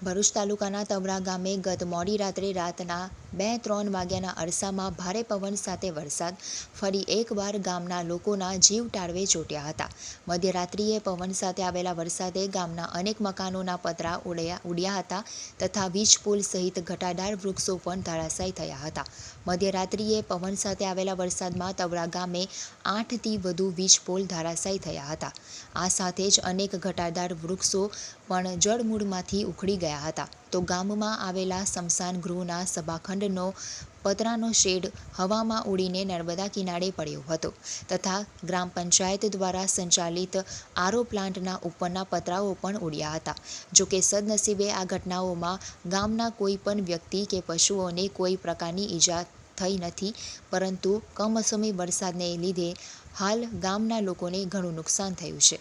ભરૂચ તાલુકાના તવરા ગામે ગત મોડી રાત્રે રાતના 2-3 વાગ્યાના અરસામાં ભારે પવન સાથે વરસાદ ફરી એકવાર ગામના લોકોના જીવ ટાળવે ચોંટ્યા હતા. મધ્યરાત્રિએ પવન સાથે આવેલા વરસાદે ગામના અનેક મકાનોના પતરા ઉડ્યા હતા તથા વીજપોલ સહિત ઘટાદાર વૃક્ષો પણ ધરાશાયી થયા હતા. મધ્યરાત્રિએ પવન સાથે આવેલા વરસાદમાં તવરા ગામે 8થી વધુ વીજપોલ ધરાશાયી થયા હતા. આ સાથે જ અનેક ઘટાદાર વૃક્ષો પણ જળમૂળમાંથી ઉખડી ગયા હતા. તો ગામમાં આવેલા સ્મશાન ગૃહના સભાખંડનો પતરાનો શેડ હવામાં ઉડીને નર્મદા કિનારે પડ્યો હતો તથા ગ્રામ પંચાયત દ્વારા સંચાલિત આરઓ પ્લાન્ટના ઉપરના પતરાઓ પણ ઉડ્યા હતા. જોકે સદનસીબે આ ઘટનાઓમાં ગામના કોઈ પણ વ્યક્તિ કે પશુઓને કોઈ પ્રકારની ઈજા થઈ નથી, પરંતુ કમોસમી વરસાદને લીધે હાલ ગામના લોકોને ઘણું નુકસાન થયું છે.